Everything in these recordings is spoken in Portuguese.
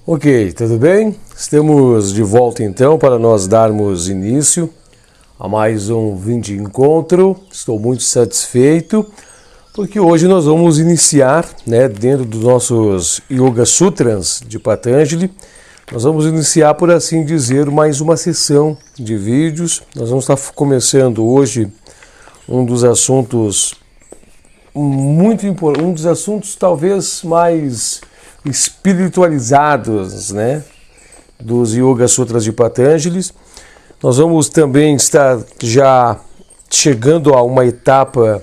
Ok, tudo bem? Estamos de volta então para nós darmos início a mais um vídeo de encontro. Estou muito satisfeito porque hoje nós vamos iniciar, dentro dos nossos Yoga Sutras de Patanjali, nós vamos iniciar, por assim dizer, mais uma sessão de vídeos. Nós vamos estar começando hoje um dos assuntos muito importantes, um dos assuntos talvez mais espiritualizados, dos Yoga Sutras de Patanjali. Nós vamos também estar já chegando a uma etapa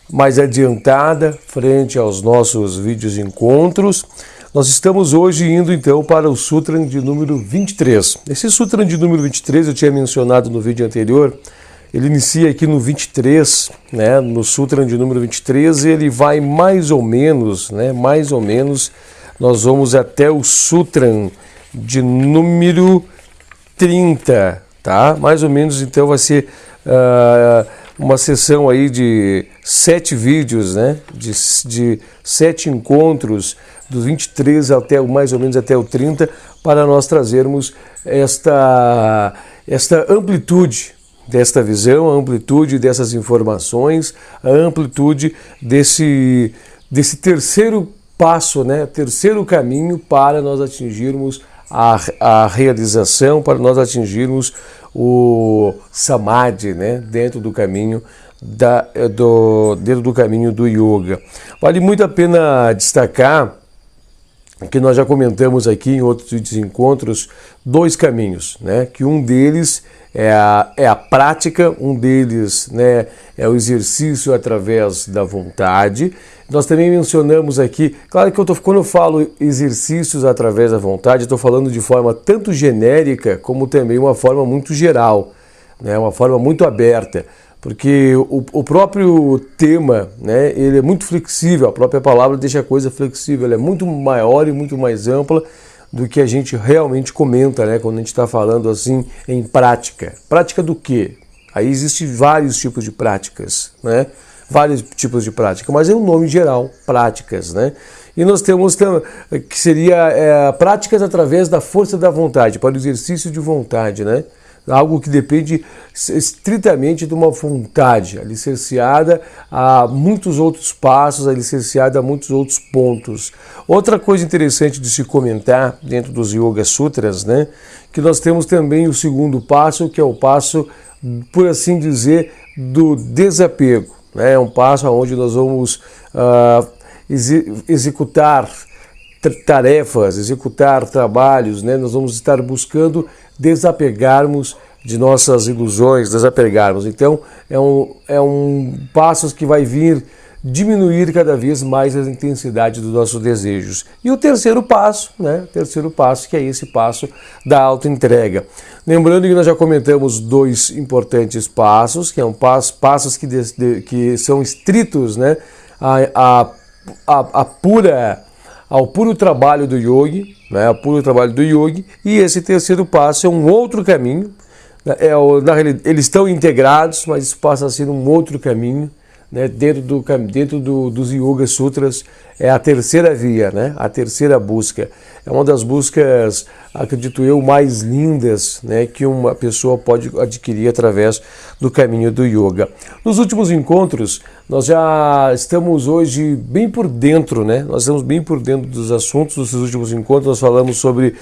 mais adiantada frente aos nossos vídeos de encontros. Nós estamos hoje indo então para o Sutra de número 23. Esse Sutra de número 23 eu tinha mencionado no vídeo anterior. Ele inicia aqui no 23, no Sutra de número 23, ele vai mais ou menos, nós vamos até o Sutra de número 30, tá? Mais ou menos, então, vai ser uma sessão aí de 7 vídeos, de 7 encontros, do 23 até mais ou menos até o 30, para nós trazermos esta amplitude desta visão, a amplitude dessas informações, a amplitude desse terceiro passo, terceiro caminho para nós atingirmos a realização, para nós atingirmos o Samadhi, dentro do caminho dentro do caminho do Yoga. Vale muito a pena destacar que nós já comentamos aqui em outros vídeos e encontros 2 caminhos, que um deles é a prática, um deles é o exercício através da vontade. Nós também mencionamos aqui, claro que quando eu falo exercícios através da vontade, estou falando de forma tanto genérica como também uma forma muito geral, uma forma muito aberta, porque o próprio tema, ele é muito flexível, a própria palavra deixa a coisa flexível, ela é muito maior e muito mais ampla do que a gente realmente comenta, quando a gente está falando assim em prática. Prática do quê? Aí existem vários tipos de práticas, vários tipos de prática, mas é um nome geral, práticas, E nós temos que seria práticas através da força da vontade, para o exercício de vontade, Algo que depende estritamente de uma vontade, alicerciada a muitos outros passos, alicerciada a muitos outros pontos. Outra coisa interessante de se comentar dentro dos Yoga Sutras, que nós temos também o segundo passo, que é o passo, por assim dizer, do desapego. É um passo onde nós vamos executar tarefas, executar trabalhos, nós vamos estar buscando desapegarmos de nossas ilusões, desapegarmos. Então, é um passo que vai vir diminuir cada vez mais a intensidade dos nossos desejos. E o terceiro passo, que é esse passo da autoentrega. Lembrando que nós já comentamos 2 importantes passos, que são passos que são estritos, ao puro trabalho do yogi, ao puro trabalho do yogi, e esse terceiro passo é um outro caminho, eles estão integrados, mas isso passa a ser um outro caminho, dentro dos Yoga Sutras, é a terceira via, a terceira busca. É uma das buscas, acredito eu, mais lindas, que uma pessoa pode adquirir através do caminho do Yoga. Nos últimos encontros, nós já estamos hoje bem por dentro, Nós estamos bem por dentro dos assuntos dos últimos encontros. Nós falamos sobre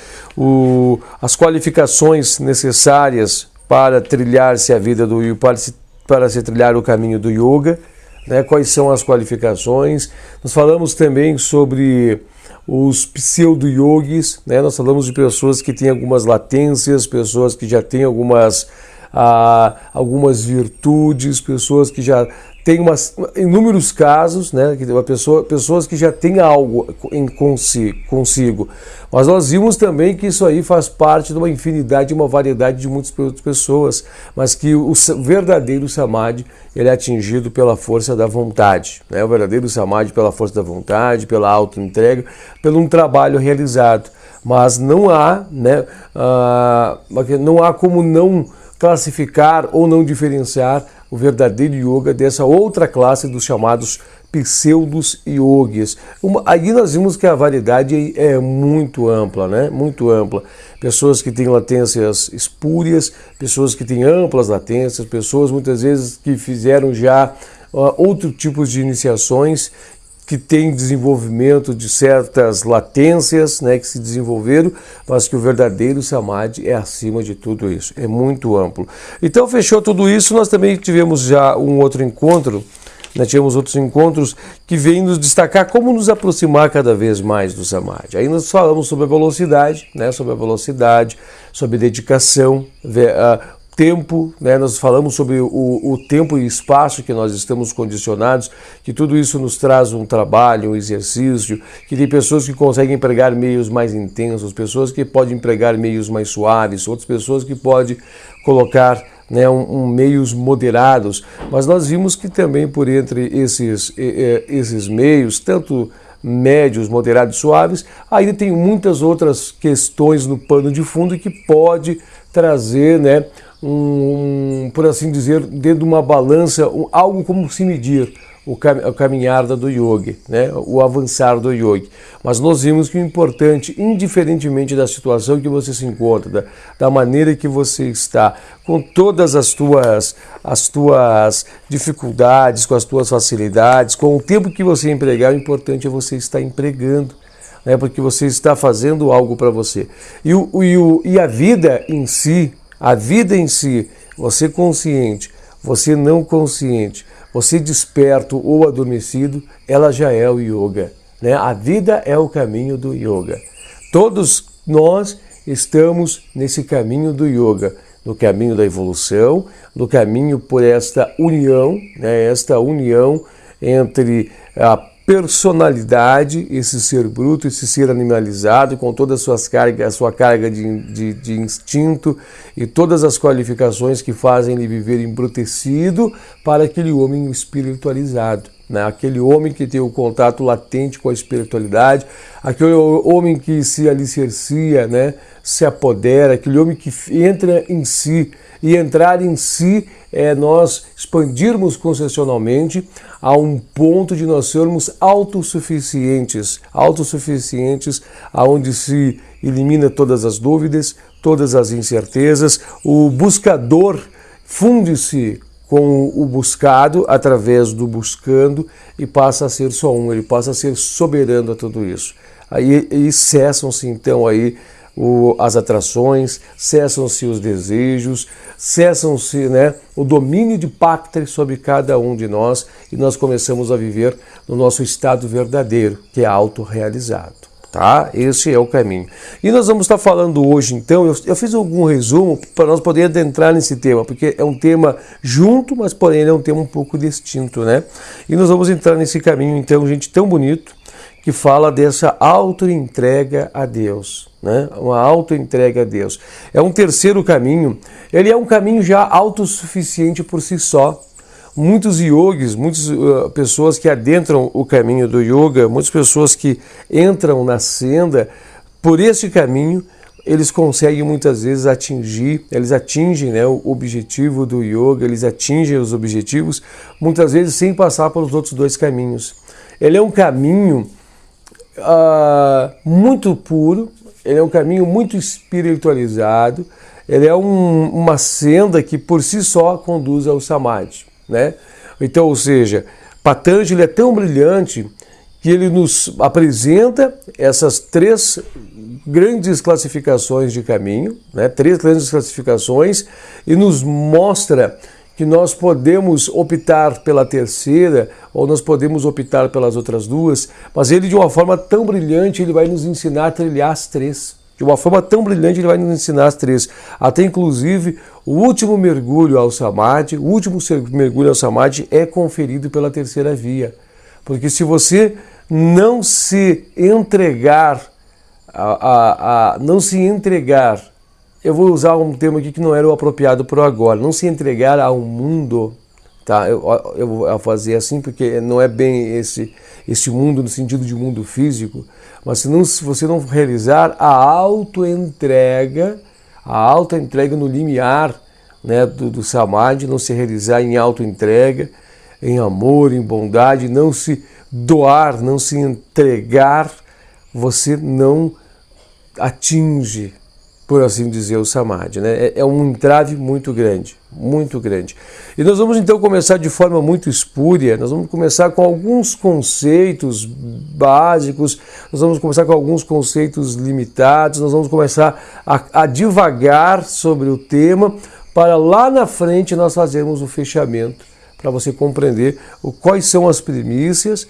as qualificações necessárias para trilhar-se a vida do Yoga, para se trilhar o caminho do Yoga. Quais são as qualificações. Nós falamos também sobre os pseudo-yogis, nós falamos de pessoas que têm algumas latências, pessoas que já têm algumas virtudes, pessoas que já têm inúmeros casos, pessoas que já têm algo consigo. Mas nós vimos também que isso aí faz parte de uma infinidade, de uma variedade de muitas pessoas, mas que o verdadeiro Samadhi, ele é atingido pela força da vontade, O verdadeiro Samadhi pela força da vontade, pela autoentrega, pelo um trabalho realizado. Mas não há, não há como não classificar ou não diferenciar o verdadeiro yoga dessa outra classe dos chamados pseudos yogis. Aí nós vimos que a variedade é muito ampla, né? Muito ampla. Pessoas que têm latências espúrias, pessoas que têm amplas latências, pessoas muitas vezes que fizeram já outro tipos de iniciações, que têm desenvolvimento de certas latências, né, que se desenvolveram, mas que o verdadeiro Samadhi é acima de tudo isso, é muito amplo. Então, fechou tudo isso, nós também tivemos já um outro encontro, tivemos outros encontros que vêm nos destacar como nos aproximar cada vez mais do Samadhi. Aí nós falamos sobre a velocidade, sobre dedicação, tempo, né? Nós falamos sobre o tempo e espaço que nós estamos condicionados, que tudo isso nos traz um trabalho, um exercício, que tem pessoas que conseguem empregar meios mais intensos, pessoas que podem empregar meios mais suaves, outras pessoas que podem colocar, né, meios moderados, mas nós vimos que também por entre esses meios, tanto médios, moderados e suaves, ainda tem muitas outras questões no pano de fundo que pode trazer, né, por assim dizer, dentro de uma balança, algo como se medir o caminhar do yogi, né? O avançar do yogi. Mas nós vimos que o importante, indiferentemente da situação que você se encontra, da maneira que você está, com todas as tuas dificuldades, com as tuas facilidades, com o tempo que você empregar, o importante é você estar empregando, né? Porque você está fazendo algo para você. E a vida em si, você consciente, você não consciente, você desperto ou adormecido, ela já é o yoga, né? A vida é o caminho do yoga. Todos nós estamos nesse caminho do yoga, no caminho da evolução, no caminho por esta união, né? Esta união entre a personalidade, esse ser bruto, esse ser animalizado, com todas as a sua carga de instinto e todas as qualificações que fazem ele viver embrutecido, para aquele homem espiritualizado, né? Aquele homem que tem o contato latente com a espiritualidade, aquele homem que se alicercia, né? Se apodera, aquele homem que entra em si. E entrar em si é nós expandirmos concessionalmente a um ponto de nós sermos autossuficientes, aonde se elimina todas as dúvidas, todas as incertezas, o buscador funde-se com o buscado através do buscando e passa a ser só um, ele passa a ser soberano a tudo isso. Aí cessam-se então aí as atrações, cessam-se os desejos, cessam-se, né, o domínio de Pactri sobre cada um de nós e nós começamos a viver no nosso estado verdadeiro, que é autorrealizado, tá? Esse é o caminho. E nós vamos estar falando hoje, então, eu fiz algum resumo para nós podermos adentrar nesse tema, porque é um tema junto, mas porém ele é um tema um pouco distinto, né? E nós vamos entrar nesse caminho, então, gente, tão bonito, que fala dessa autoentrega a Deus, né? Uma autoentrega a Deus. É um terceiro caminho, ele é um caminho já autossuficiente por si só. Muitos yogis, muitas pessoas que adentram o caminho do yoga, muitas pessoas que entram na senda, por esse caminho, eles conseguem muitas vezes eles atingem, né, o objetivo do yoga, eles atingem os objetivos, muitas vezes sem passar pelos outros dois caminhos. Ele é um caminho muito puro, ele é um caminho muito espiritualizado, ele é uma senda que por si só conduz ao Samadhi, né? Então, ou seja, Patanjali é tão brilhante que ele nos apresenta essas três grandes classificações de caminho, né? Três grandes classificações, e nos mostra que nós podemos optar pela terceira ou nós podemos optar pelas outras duas, mas ele de uma forma tão brilhante ele vai nos ensinar a trilhar as três. De uma forma tão brilhante ele vai nos ensinar as três. Até inclusive o último mergulho ao Samadhi, é conferido pela terceira via. Porque se você não se entregar, eu vou usar um termo aqui que não era o apropriado por agora, não se entregar ao mundo, tá? Eu vou fazer assim porque não é bem esse mundo no sentido de mundo físico, mas se você não realizar a autoentrega no limiar, né, do Samadhi, não se realizar em autoentrega, em amor, em bondade, não se doar, não se entregar, você não atinge, por assim dizer, o Samadhi, né? É um entrave muito grande, muito grande. E nós vamos então começar de forma muito espúria, nós vamos começar com alguns conceitos básicos, nós vamos começar com alguns conceitos limitados, nós vamos começar a divagar sobre o tema, para lá na frente nós fazermos o fechamento, para você compreender quais são as premissas,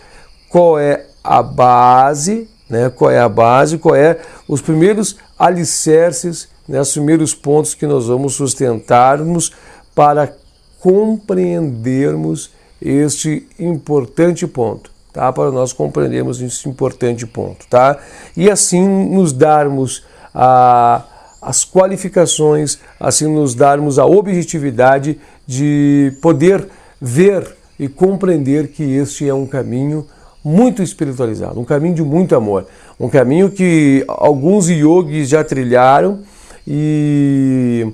qual é a base, né? Qual é a base, qual é os primeiros alicerces, né? Os primeiros pontos que nós vamos sustentarmos para compreendermos este importante ponto, tá? Para nós compreendermos este importante ponto, tá? E assim nos darmos as qualificações, assim nos darmos a objetividade de poder ver e compreender que este é um caminho muito espiritualizado, um caminho de muito amor, um caminho que alguns yogis já trilharam e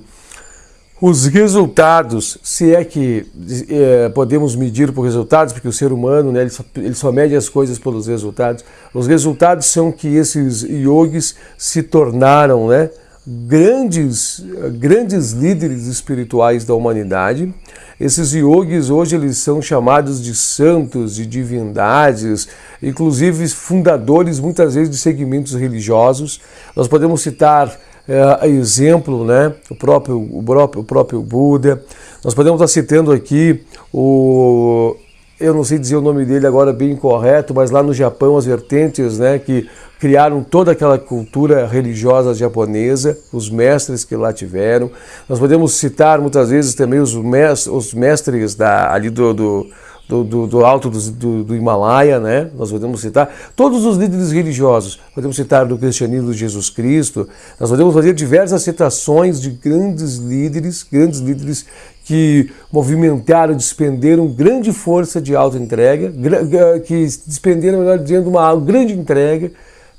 os resultados, se é que podemos medir por resultados, porque o ser humano, né, ele só mede as coisas pelos resultados, os resultados são que esses yogis se tornaram, né, grandes líderes espirituais da humanidade. Esses yogis hoje eles são chamados de santos, de divindades, inclusive fundadores muitas vezes de segmentos religiosos. Nós podemos citar exemplo, né, o próprio Buda. Nós podemos estar citando aqui eu não sei dizer o nome dele agora bem correto, mas lá no Japão as vertentes, né, que criaram toda aquela cultura religiosa japonesa, os mestres que lá tiveram. Nós podemos citar muitas vezes também os mestres ali do alto do Himalaia, né? Nós podemos citar todos os líderes religiosos, podemos citar do cristianismo de Jesus Cristo, nós podemos fazer diversas citações de grandes líderes que movimentaram, despenderam grande força de auto-entrega, que despenderam, melhor dizendo, uma grande entrega,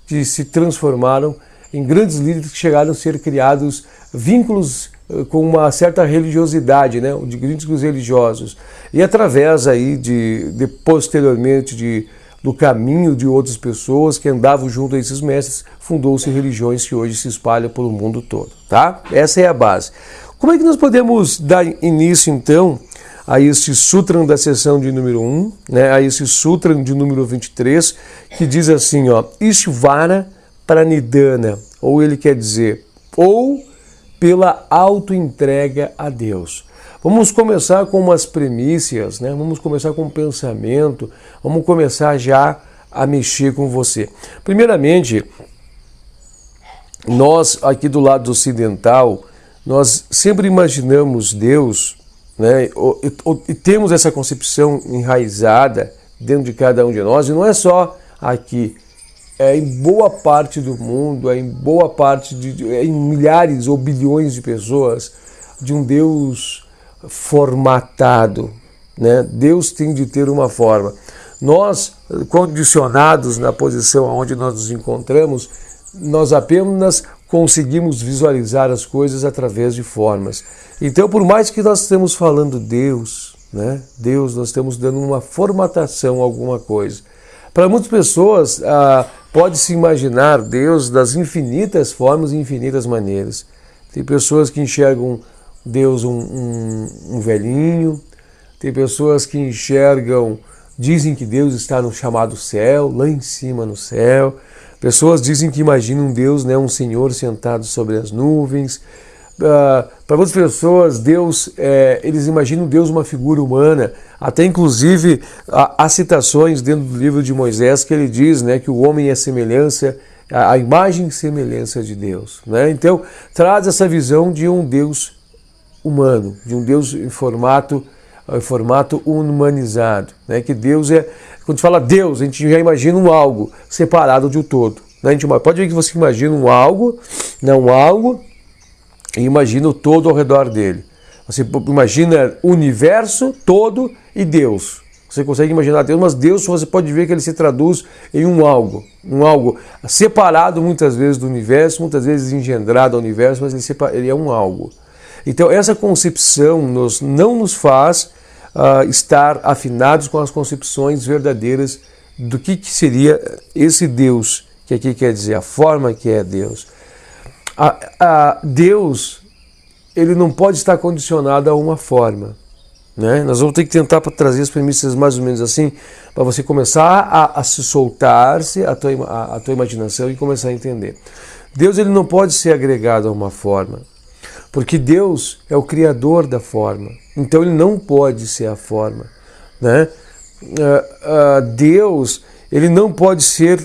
que se transformaram em grandes líderes que chegaram a ser criados vínculos com uma certa religiosidade, né, de vínculos religiosos. E através aí posteriormente do caminho de outras pessoas que andavam junto a esses mestres, fundou-se religiões que hoje se espalham pelo mundo todo, tá? Essa é a base. Como é que nós podemos dar início, então, a este Sutra da seção de número 1, né, a esse Sutra de número 23, que diz assim, ó, Ishvara Pranidhana, ou ele quer dizer, ou pela autoentrega a Deus. Vamos começar com umas premissas, né? Vamos começar com um pensamento, vamos começar já a mexer com você. Primeiramente, nós aqui do lado ocidental, nós sempre imaginamos Deus, né? E temos essa concepção enraizada dentro de cada um de nós, e não é só aqui, é em boa parte do mundo, é em boa parte em milhares ou bilhões de pessoas, de um Deus formatado, né? Deus tem de ter uma forma. Nós, condicionados na posição onde nós nos encontramos, nós apenas conseguimos visualizar as coisas através de formas. Então, por mais que nós estemos falando Deus, né? Deus, nós estamos dando uma formatação a alguma coisa. Para muitas pessoas, pode-se imaginar Deus das infinitas formas e infinitas maneiras. Tem pessoas que enxergam Deus um velhinho, tem pessoas que dizem que Deus está no chamado céu, lá em cima no céu. Pessoas dizem que imaginam Deus, né, um Senhor sentado sobre as nuvens. Para muitas pessoas, Deus, eles imaginam Deus uma figura humana. Até inclusive há citações dentro do livro de Moisés que ele diz, né, que o homem é a imagem e semelhança de Deus, né? Então traz essa visão de um Deus humano, de um Deus em formato humanizado, né? Que Deus quando fala Deus, a gente já imagina um algo separado de um todo, né? A gente pode ver que você imagina um algo e imagina o todo ao redor dele. Você imagina o universo todo e Deus. Você consegue imaginar Deus, mas Deus você pode ver que ele se traduz em um algo separado muitas vezes do universo, muitas vezes engendrado ao universo, mas ele é um algo. Então essa concepção não nos faz estar afinados com as concepções verdadeiras do que seria esse Deus, que aqui quer dizer a forma que é Deus. Deus, ele não pode estar condicionado a uma forma, né? Nós vamos ter que tentar trazer as premissas mais ou menos assim, para você começar a se soltar-se a tua imaginação e começar a entender. Deus, ele não pode ser agregado a uma forma, porque Deus é o criador da forma, então ele não pode ser a forma, né? Deus, ele não pode ser,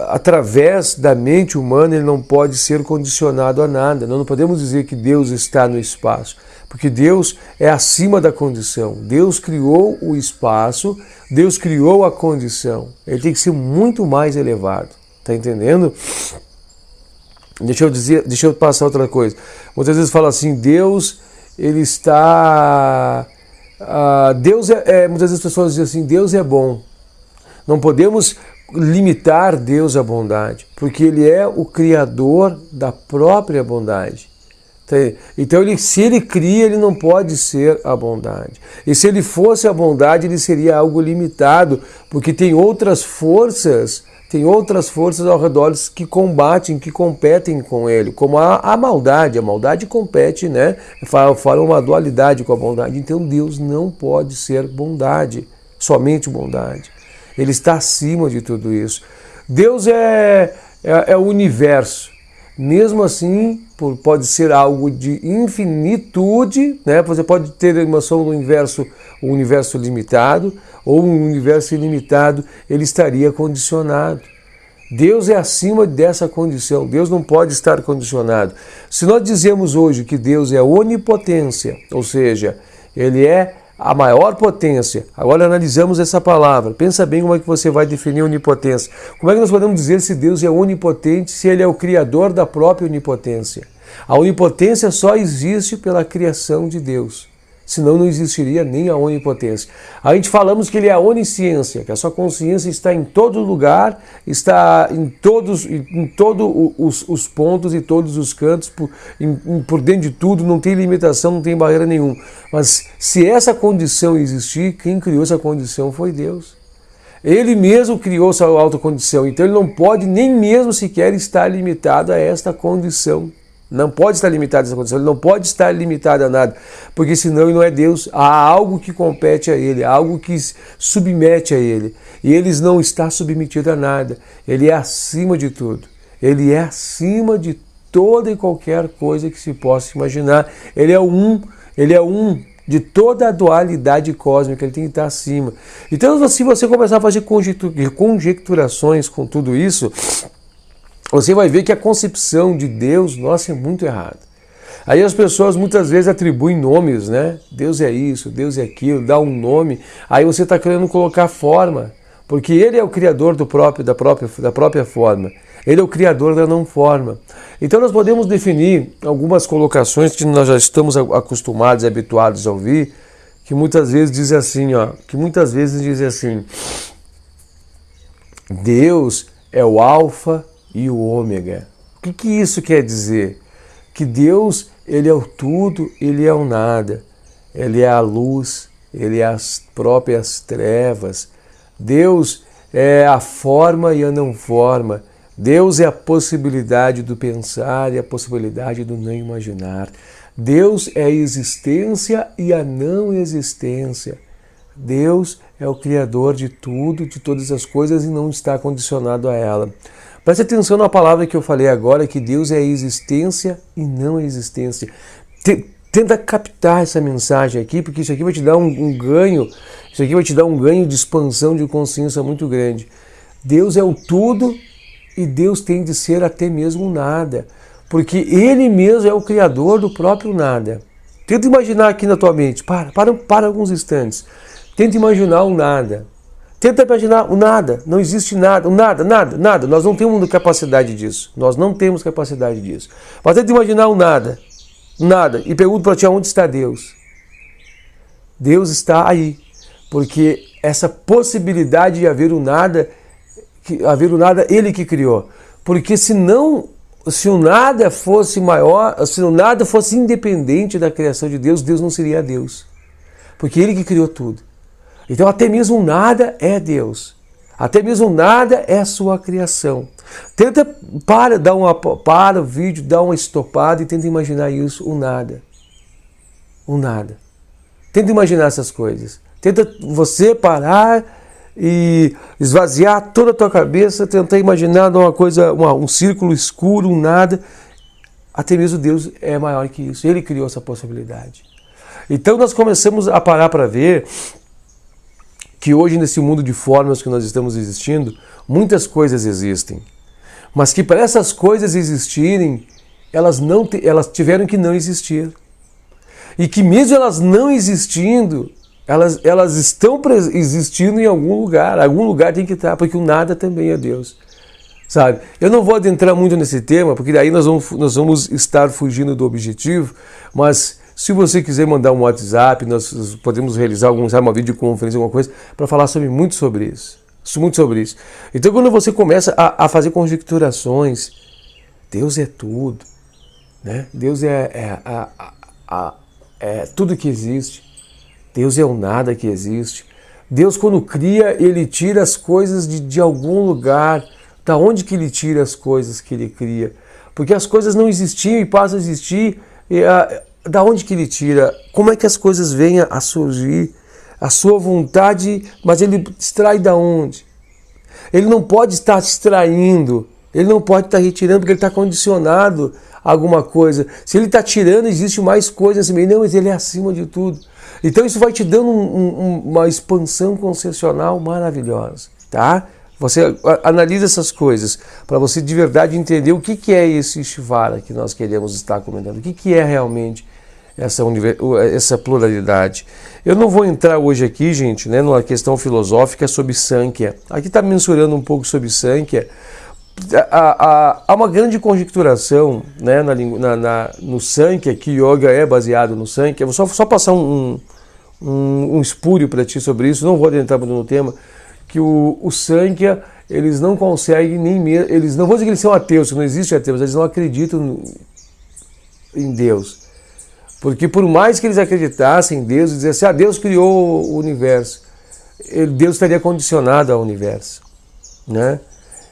através da mente humana, ele não pode ser condicionado a nada. Nós não podemos dizer que Deus está no espaço, porque Deus é acima da condição. Deus criou o espaço, Deus criou a condição. Ele tem que ser muito mais elevado, tá entendendo? Deixa eu passar outra coisa. Muitas vezes fala assim, Deus, ele está... muitas vezes as pessoas dizem assim, Deus é bom. Não podemos limitar Deus à bondade, porque ele é o criador da própria bondade. Então, se ele cria, ele não pode ser a bondade. E se ele fosse a bondade, ele seria algo limitado, porque tem outras forças ao redor que combatem, que competem com ele, como a maldade. A maldade compete, né? Fala uma dualidade com a bondade. Então Deus não pode ser bondade, somente bondade. Ele está acima de tudo isso. Deus é o universo. Mesmo assim, pode ser algo de infinitude, né? Você pode ter a noção do universo limitado, ou um universo ilimitado, ele estaria condicionado. Deus é acima dessa condição, Deus não pode estar condicionado. Se nós dizemos hoje que Deus é onipotência, ou seja, ele é a maior potência, agora analisamos essa palavra, pensa bem como é que você vai definir onipotência. Como é que nós podemos dizer se Deus é onipotente, se ele é o criador da própria onipotência? A onipotência só existe pela criação de Deus, senão não existiria nem a onipotência. A gente falamos que ele é a onisciência, que a sua consciência está em todo lugar, está em todos os pontos e todos os cantos, por dentro de tudo, não tem limitação, não tem barreira nenhuma. Mas se essa condição existir, quem criou essa condição foi Deus. Ele mesmo criou essa autocondição, então ele não pode nem mesmo sequer estar limitado a esta condição. Não pode estar limitado a essa condição, ele não pode estar limitado a nada, porque senão ele não é Deus. Há algo que compete a ele, algo que submete a ele, e ele não está submetido a nada, ele é acima de tudo, ele é acima de toda e qualquer coisa que se possa imaginar, ele é um de toda a dualidade cósmica, ele tem que estar acima. Então, se você começar a fazer conjecturações com tudo isso, você vai ver que a concepção de Deus, nossa, é muito errada. Aí as pessoas muitas vezes atribuem nomes, né? Deus é isso, Deus é aquilo, dá um nome. Aí você está querendo colocar forma, porque ele é o criador da própria forma. Ele é o criador da não forma. Então nós podemos definir algumas colocações que nós já estamos acostumados e habituados a ouvir, que muitas vezes dizem assim, Deus é o alfa e o ômega. O que isso quer dizer? Que Deus, ele é o tudo, ele é o nada. Ele é a luz, ele é as próprias trevas. Deus é a forma e a não forma. Deus é a possibilidade do pensar e a possibilidade do não imaginar. Deus é a existência e a não existência. Deus é o criador de tudo, de todas as coisas, e não está condicionado a ela. Preste atenção na palavra que eu falei agora, que Deus é a existência e não a existência. Tenta captar essa mensagem aqui, porque isso aqui vai te dar um ganho, isso aqui vai te dar um ganho de expansão de consciência muito grande. Deus é o tudo e Deus tem de ser até mesmo nada, porque Ele mesmo é o criador do próprio nada. Tenta imaginar aqui na tua mente, para alguns instantes. Tenta imaginar o nada. Tenta imaginar o nada, não existe nada, o nada. Nós não temos capacidade disso. Nós não temos capacidade disso. Mas tenta imaginar o nada, e pergunto para ti, onde está Deus? Deus está aí, porque essa possibilidade de haver o nada, Ele que criou. Porque se o nada fosse maior, se o nada fosse independente da criação de Deus, Deus não seria Deus. porque Ele que criou tudo. Então até mesmo nada é Deus. Até mesmo nada é a sua criação. Tenta, para o vídeo, dá uma estopada e tenta imaginar isso, o nada. O nada. Tenta imaginar essas coisas. Tenta você parar e esvaziar toda a tua cabeça, tentar imaginar uma coisa, um círculo escuro, um nada. Até mesmo Deus é maior que isso. Ele criou essa possibilidade. Então nós começamos a parar para ver que hoje, nesse mundo de formas que nós estamos existindo, muitas coisas existem. Mas que para essas coisas existirem, elas tiveram que não existir. E que mesmo elas não existindo, elas estão existindo em algum lugar tem que estar, porque o nada também é Deus. Sabe? Eu não vou adentrar muito nesse tema, porque daí nós vamos estar fugindo do objetivo, mas se você quiser mandar um WhatsApp, nós podemos realizar uma videoconferência, alguma coisa, para falar muito sobre isso. Muito sobre isso. Então, quando você começa a fazer conjecturações, Deus é tudo, né? Deus é tudo que existe. Deus é o nada que existe. Deus, quando cria, Ele tira as coisas de algum lugar. Da onde que Ele tira as coisas que Ele cria? Porque as coisas não existiam e passam a existir. Da onde que Ele tira? Como é que as coisas vêm a surgir? A sua vontade, mas Ele extrai da onde? Ele não pode estar extraindo, Ele não pode estar retirando, porque Ele está condicionado a alguma coisa. Se Ele está tirando, existe mais coisas assim. Não, mas Ele é acima de tudo. Então isso vai te dando uma expansão concessional maravilhosa, tá? Você analisa essas coisas para você de verdade entender o que é esse Ishvara que nós queremos estar comentando, o que é realmente essa pluralidade. Eu não vou entrar hoje aqui, gente, né, numa questão filosófica sobre Sankhya. Aqui está mensurando um pouco sobre Sankhya. Há uma grande conjecturação, né, no Sankhya, que Yoga é baseado no Sankhya. Vou só passar um espúrio para ti sobre isso, não vou adentrar muito no tema, que o Sankhya, eles não conseguem nem mesmo, eles não vou dizer que eles são ateus, não existe ateus, eles não acreditam em Deus. Porque por mais que eles acreditassem em Deus, e dissessem, Deus criou o universo, Deus estaria condicionado ao universo, né?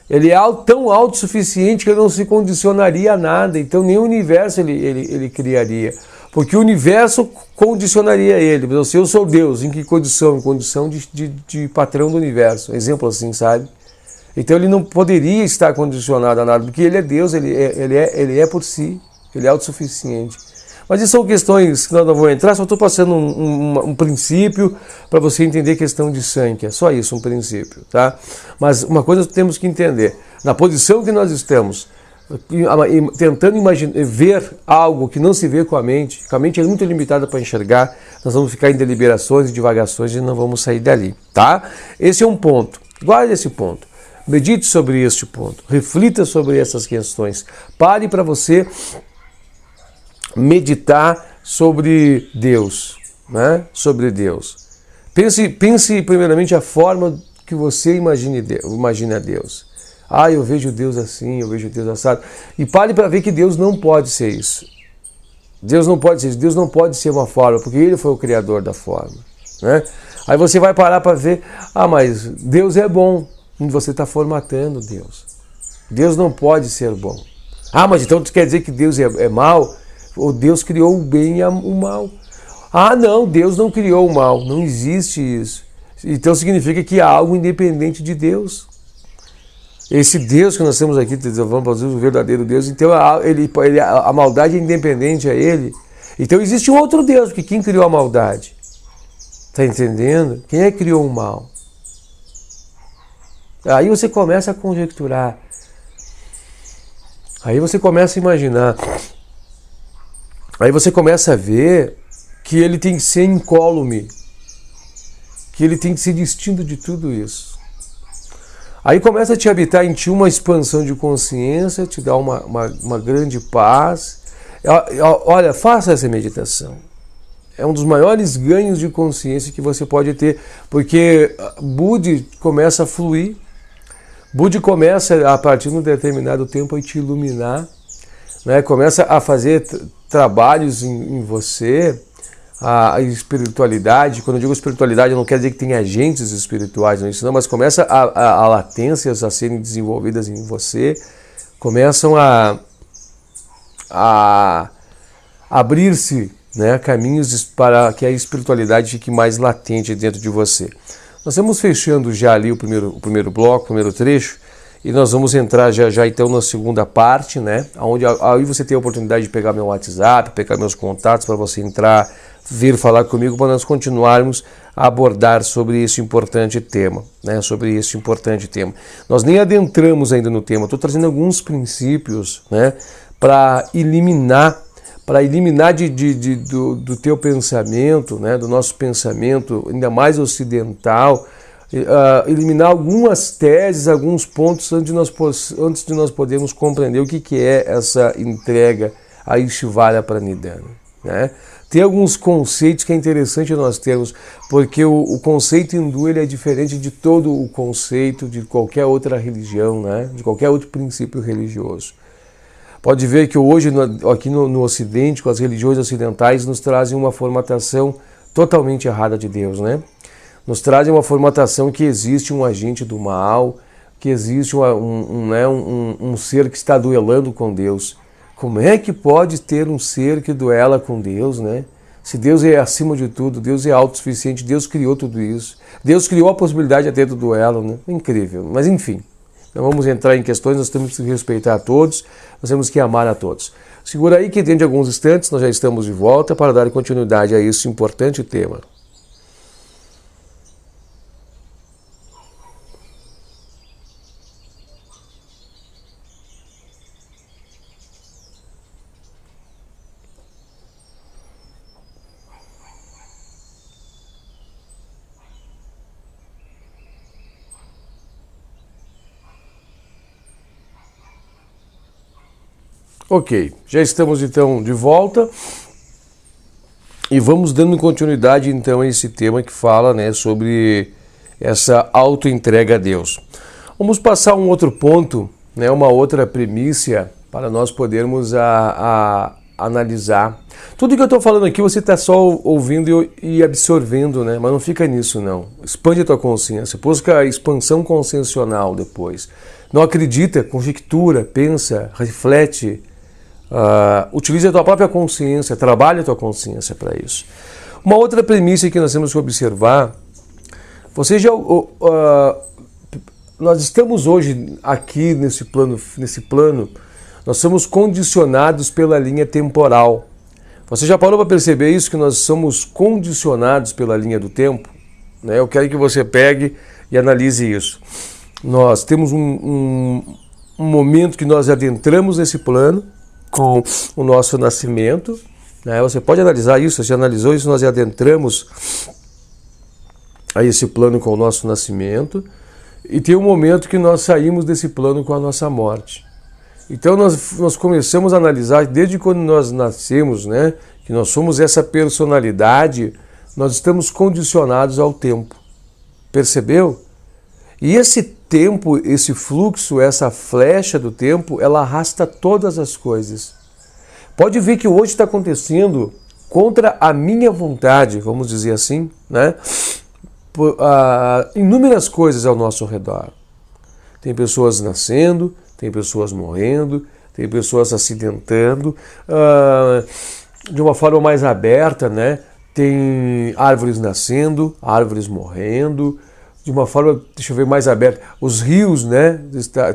Ele é tão autossuficiente que ele não se condicionaria a nada, então nem o universo ele criaria. Porque o universo condicionaria ele. Se eu sou Deus, em que condição? Em condição de patrão do universo. Exemplo assim, sabe? Então ele não poderia estar condicionado a nada, porque ele é Deus, ele é por si, ele é autossuficiente. Mas isso são questões que nós não vamos entrar, só estou passando um princípio para você entender a questão de Sankhya. Só isso, um princípio, tá? Mas uma coisa temos que entender. Na posição que nós estamos, tentando ver algo que não se vê com a mente é muito limitada para enxergar, nós vamos ficar em deliberações e divagações e não vamos sair dali, tá? Esse é um ponto, guarde esse ponto, medite sobre este ponto, reflita sobre essas questões, pare para você meditar sobre Deus, né? Sobre Deus. Pense primeiramente a forma que você imagina Deus. Eu vejo Deus assim, eu vejo Deus assado. E pare para ver que Deus não pode ser isso. Deus não pode ser isso. Deus não pode ser uma forma, porque Ele foi o criador da forma, né? Aí você vai parar para ver, mas Deus é bom. Você está formatando Deus. Deus não pode ser bom. Mas então tu quer dizer que Deus é mau? Ou Deus criou o bem e o mal? Não, Deus não criou o mal. Não existe isso. Então significa que há algo independente de Deus. Esse Deus que nós temos aqui, vamos fazer o verdadeiro Deus, então a maldade é independente a Ele. Então existe um outro Deus, porque quem criou a maldade? Está entendendo? Quem é que criou o mal? Aí você começa a conjecturar. Aí você começa a imaginar. Aí você começa a ver que ele tem que ser incólume, que ele tem que ser distinto de tudo isso. Aí começa a te habitar em ti uma expansão de consciência, te dá uma grande paz. Olha, faça essa meditação. É um dos maiores ganhos de consciência que você pode ter, porque Budi começa a fluir, Budi começa a partir de um determinado tempo a te iluminar, né? Começa a fazer trabalhos em você, a espiritualidade. Quando eu digo espiritualidade, eu não quero dizer que tem agentes espirituais, não, mas começa a latências a serem desenvolvidas em você, começam a abrir-se, né, caminhos para que a espiritualidade fique mais latente dentro de você. Nós estamos fechando já ali o primeiro bloco, o primeiro trecho, e nós vamos entrar já então na segunda parte, né, onde aí você tem a oportunidade de pegar meu WhatsApp, pegar meus contatos para você entrar, vir falar comigo, para nós continuarmos a abordar sobre esse importante tema, né, sobre esse importante tema. Nós nem adentramos ainda no tema, estou trazendo alguns princípios, né, para eliminar do teu pensamento, né, do nosso pensamento, ainda mais ocidental, eliminar algumas teses, alguns pontos antes de nós podermos compreender o que é essa entrega a Ishvara Pranidhana, né? Tem alguns conceitos que é interessante nós termos, porque o conceito hindu ele é diferente de todo o conceito de qualquer outra religião, né, de qualquer outro princípio religioso. Pode ver que hoje, aqui no Ocidente, com as religiões ocidentais, nos trazem uma formatação totalmente errada de Deus, né? Nos trazem uma formatação que existe um agente do mal, que existe um ser que está duelando com Deus. Como é que pode ter um ser que duela com Deus, né? Se Deus é acima de tudo, Deus é autossuficiente, Deus criou tudo isso. Deus criou a possibilidade até do duelo, né? Incrível, mas enfim. Não vamos entrar em questões, nós temos que respeitar a todos, nós temos que amar a todos. Segura aí que dentro de alguns instantes nós já estamos de volta para dar continuidade a esse importante tema. Ok, já estamos então de volta e vamos dando continuidade então a esse tema que fala, né, sobre essa autoentrega a Deus. Vamos passar um outro ponto, né, uma outra premissa para nós podermos analisar. Tudo que eu estou falando aqui você está só ouvindo e absorvendo, né, mas não fica nisso não. Expande a tua consciência, busca a expansão consciencial depois. Não acredita, conjectura, pensa, reflete. Utilize a tua própria consciência, trabalhe a tua consciência para isso. Uma outra premissa que nós temos que observar, nós estamos hoje aqui nesse plano, nós somos condicionados pela linha temporal. Você já parou para perceber isso, que nós somos condicionados pela linha do tempo? Né? Eu quero que você pegue e analise isso. Nós temos um momento que nós adentramos nesse plano, com o nosso nascimento, né? Você pode analisar isso, você já analisou isso, nós adentramos a esse plano com o nosso nascimento, e tem um momento que nós saímos desse plano com a nossa morte. Então nós começamos a analisar, desde quando nós nascemos, né, que nós somos essa personalidade, nós estamos condicionados ao tempo. Percebeu? E esse tempo, esse fluxo, essa flecha do tempo, ela arrasta todas as coisas. Pode ver que hoje está acontecendo contra a minha vontade, vamos dizer assim, né? Inúmeras coisas ao nosso redor. Tem pessoas nascendo, tem pessoas morrendo, tem pessoas se acidentando, de uma forma mais aberta, né? Tem árvores nascendo, árvores morrendo, de uma forma, deixa eu ver, mais aberta. Os rios, né?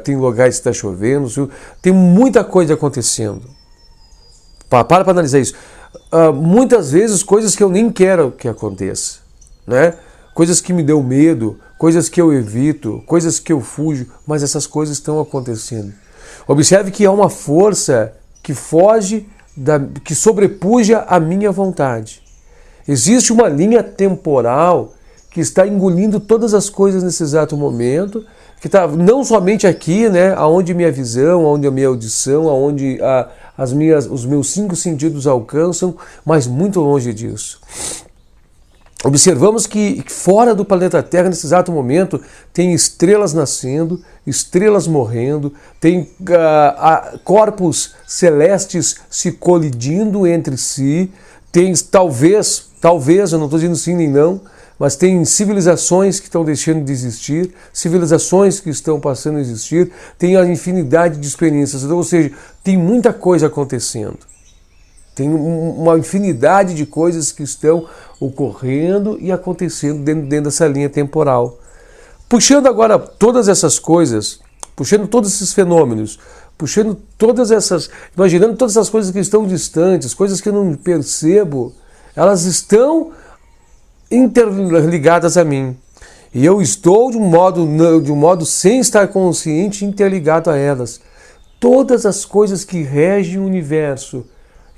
Tem lugares que está chovendo, tem muita coisa acontecendo. Para analisar isso. Muitas vezes coisas que eu nem quero que aconteça, né? Coisas que me dão medo, coisas que eu evito, coisas que eu fujo, mas essas coisas estão acontecendo. Observe que há uma força que foge, que sobrepuja a minha vontade. Existe uma linha temporal que está engolindo todas as coisas nesse exato momento, que está não somente aqui, né, aonde minha visão, aonde a minha audição, aonde os meus 5 sentidos alcançam, mas muito longe disso. Observamos que fora do planeta Terra, nesse exato momento, tem estrelas nascendo, estrelas morrendo, tem corpos celestes se colidindo entre si, Tem talvez, eu não estou dizendo sim nem não, mas tem civilizações que estão deixando de existir, civilizações que estão passando a existir, tem a infinidade de experiências, então, ou seja, tem muita coisa acontecendo. Tem uma infinidade de coisas que estão ocorrendo e acontecendo dentro dessa linha temporal. Puxando agora todas essas coisas, puxando todos esses fenômenos, puxando todas essas, imaginando todas essas coisas que estão distantes, coisas que eu não percebo, elas estão interligadas a mim. E eu estou de um modo sem estar consciente, interligado a elas. Todas as coisas que regem o universo,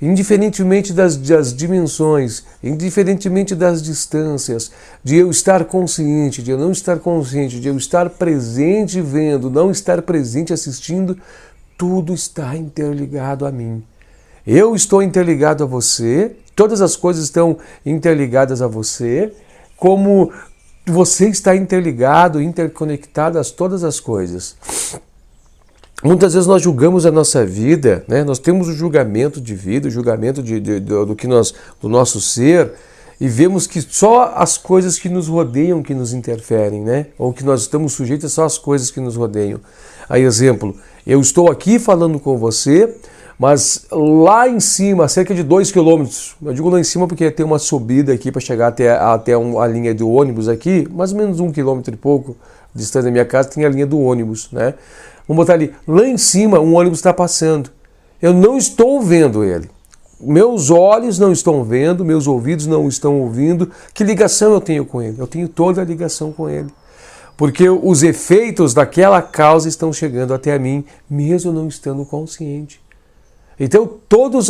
indiferentemente das dimensões, indiferentemente das distâncias, de eu estar consciente, de eu não estar consciente, de eu estar presente vendo, não estar presente assistindo, tudo está interligado a mim. Eu estou interligado a você, todas as coisas estão interligadas a você, como você está interligado, interconectado a todas as coisas. Muitas vezes nós julgamos a nossa vida, né? Nós temos o julgamento de vida, o julgamento do nosso ser, e vemos que só as coisas que nos rodeiam que nos interferem, né? Ou que nós estamos sujeitos só as coisas que nos rodeiam. Aí, exemplo, eu estou aqui falando com você, mas lá em cima, a cerca de 2 quilômetros, eu digo lá em cima porque tem uma subida aqui para chegar até a linha do ônibus aqui, mais ou menos 1 quilômetro e pouco distante da minha casa, tem a linha do ônibus, né? Vamos botar ali, lá em cima um ônibus está passando. Eu não estou vendo ele. Meus olhos não estão vendo, meus ouvidos não estão ouvindo. Que ligação eu tenho com ele? Eu tenho toda a ligação com ele. Porque os efeitos daquela causa estão chegando até a mim, mesmo não estando consciente. Então toda